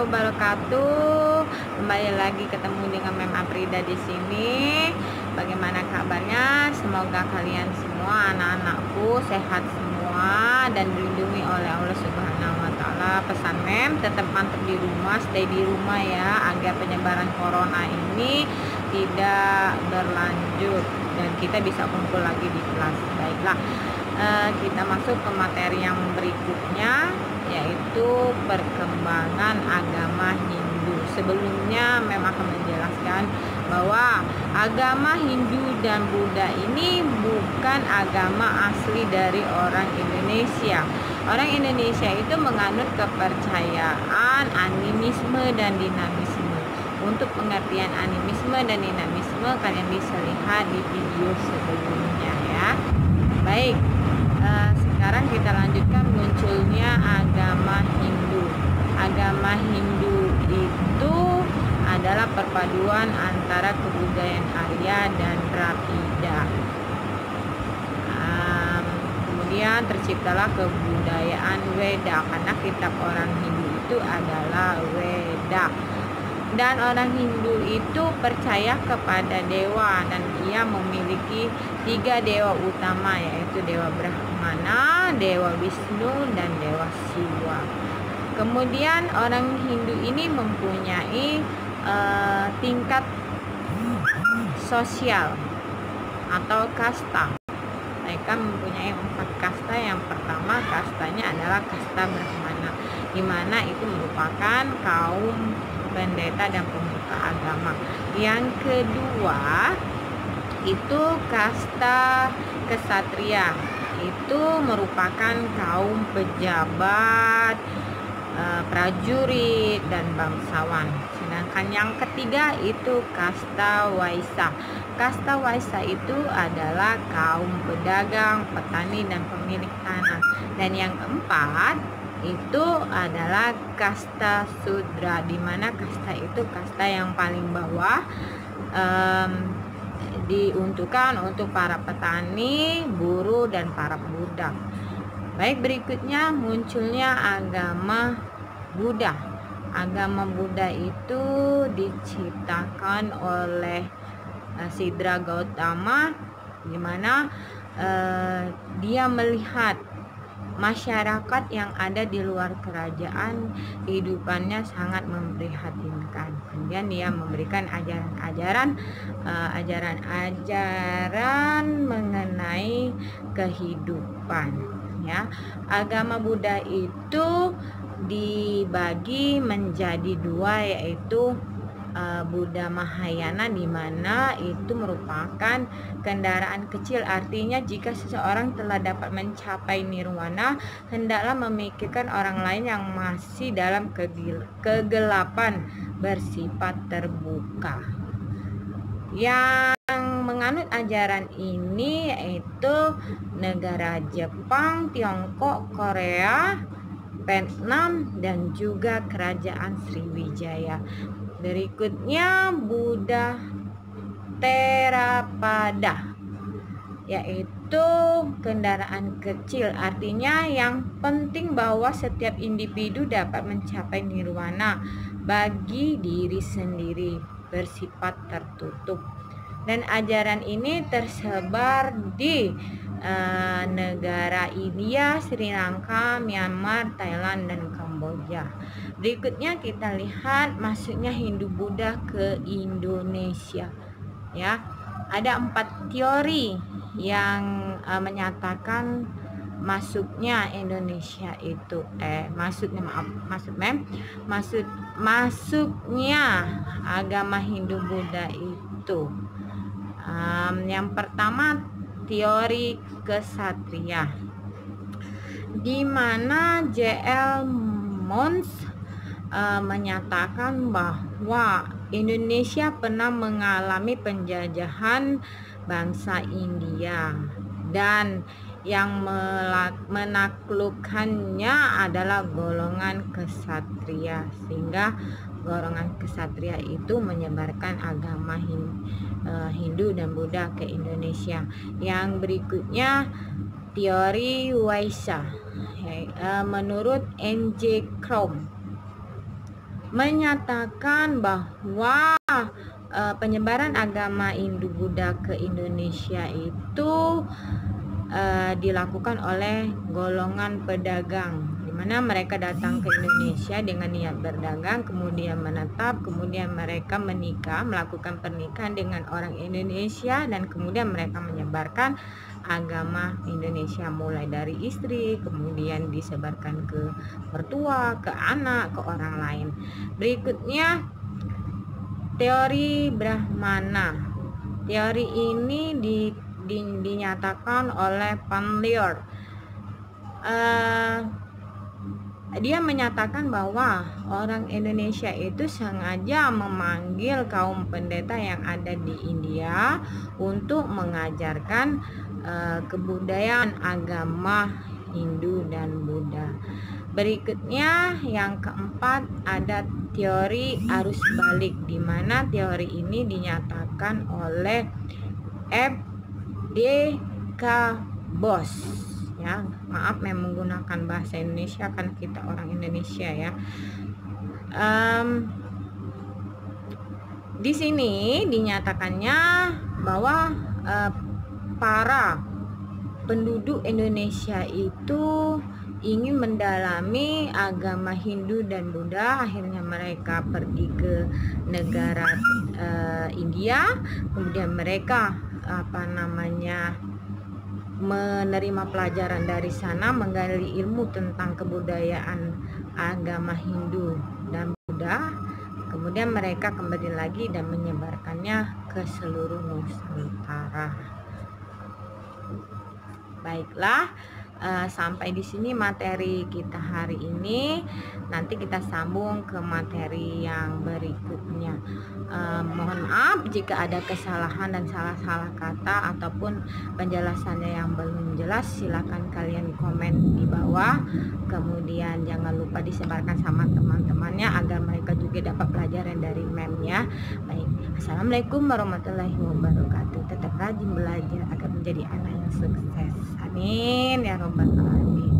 wabarakatuh. Kembali lagi ketemu dengan Mem Aprida di sini. Bagaimana kabarnya? Semoga kalian semua, anak-anakku, sehat semua dan dilindungi oleh Allah Subhanahu wa taala. Pesan Mem, tetap mantap di rumah, stay di rumah ya, agar penyebaran corona ini tidak berlanjut dan kita bisa kumpul lagi di kelas. Baiklah, kita masuk ke materi yang berikutnya, yaitu perkembangan agama Hindu. Sebelumnya memang akan menjelaskan bahwa agama Hindu dan Buddha ini bukan agama asli dari orang Indonesia. Orang Indonesia itu menganut kepercayaan animisme dan dinamisme. Untuk pengertian animisme dan dinamisme kalian bisa lihat di video sebelumnya ya. Baik, sekarang kita lanjutkan munculnya agama Hindu. Agama Hindu itu adalah perpaduan antara kebudayaan Arya dan Dravida. Kemudian terciptalah kebudayaan Weda, karena kitab orang Hindu itu adalah Weda. Dan orang Hindu itu percaya kepada dewa, dan ia memiliki 3 dewa utama, yaitu Dewa Brahmana, Dewa Wisnu, dan Dewa Siwa. Kemudian orang Hindu ini mempunyai tingkat sosial atau kasta. Mereka mempunyai 4 kasta. Yang pertama kastanya adalah kasta Brahmana, di mana itu merupakan kaum pendeta dan pemuka agama. Yang kedua itu kasta kesatria, itu merupakan kaum pejabat, prajurit, dan bangsawan. Sedangkan yang ketiga itu kasta Waisya. Kasta Waisya itu adalah kaum pedagang, petani, dan pemilik tanah. Dan yang keempat itu adalah kasta Sudra, di mana kasta itu kasta yang paling bawah, diuntukkan untuk para petani, buruh, dan para budak. Baik, berikutnya munculnya agama Buddha. Agama Buddha itu diciptakan oleh Sidra Gautama, di mana dia melihat masyarakat yang ada di luar kerajaan kehidupannya sangat memprihatinkan. Kemudian dia memberikan ajaran mengenai kehidupan ya. Agama Buddha itu dibagi menjadi 2, yaitu Buddha Mahayana, di mana itu merupakan kendaraan kecil. Artinya jika seseorang telah dapat mencapai nirwana, hendaklah memikirkan orang lain yang masih dalam kegelapan, bersifat terbuka. Yang menganut ajaran ini yaitu negara Jepang, Tiongkok, Korea, Vietnam, dan juga kerajaan Sriwijaya. Berikutnya Buddha Theravada, yaitu kendaraan kecil. Artinya yang penting bahwa setiap individu dapat mencapai nirwana bagi diri sendiri, bersifat tertutup. Dan ajaran ini tersebar di negara India, Sri Lanka, Myanmar, Thailand, dan Kamboja. Berikutnya kita lihat masuknya Hindu Buddha ke Indonesia ya. Ada 4 teori yang menyatakan masuknya Indonesia itu masuknya agama Hindu Buddha itu. Yang pertama teori kesatria, di mana J.L. Mons menyatakan bahwa Indonesia pernah mengalami penjajahan bangsa India, dan yang menaklukkannya adalah golongan kesatria, sehingga golongan kesatria itu menyebarkan agama Hindu dan Buddha ke Indonesia. Yang berikutnya teori Waisya, menurut N.J. Crom. menyatakan bahwa penyebaran agama Hindu Buddha ke Indonesia itu dilakukan oleh golongan pedagang, di mana mereka datang ke Indonesia dengan niat berdagang, kemudian menetap, kemudian mereka menikah, melakukan pernikahan dengan orang Indonesia, dan kemudian mereka menyebarkan agama Indonesia mulai dari istri, kemudian disebarkan ke mertua, ke anak, ke orang lain. Berikutnya teori Brahmana. Teori ini dinyatakan oleh Van Lier. Dia menyatakan bahwa orang Indonesia itu sengaja memanggil kaum pendeta yang ada di India untuk mengajarkan kebudayaan agama Hindu dan Buddha. Berikutnya yang keempat ada teori arus balik, di mana teori ini dinyatakan oleh F.D.K. Bos. Ya, maaf menggunakan bahasa Indonesia kan kita orang Indonesia ya. Di sini dinyatakannya bahwa para penduduk Indonesia itu ingin mendalami agama Hindu dan Buddha. Akhirnya mereka pergi ke negara India, kemudian mereka menerima pelajaran dari sana, menggali ilmu tentang kebudayaan agama Hindu dan Buddha. Kemudian mereka kembali lagi dan menyebarkannya ke seluruh Nusantara. Baiklah, sampai di sini materi kita hari ini. Nanti kita sambung ke materi yang berikutnya. Mohon maaf jika ada kesalahan dan salah-salah kata ataupun penjelasannya yang belum jelas. Silakan kalian komen di bawah. Kemudian jangan lupa disebarkan sama teman-temannya agar mereka juga dapat pelajaran dari memnya. Baik, assalamualaikum warahmatullahi wabarakatuh. Tetap rajin belajar agar menjadi anak yang sukses. Amin ya robbal alamin.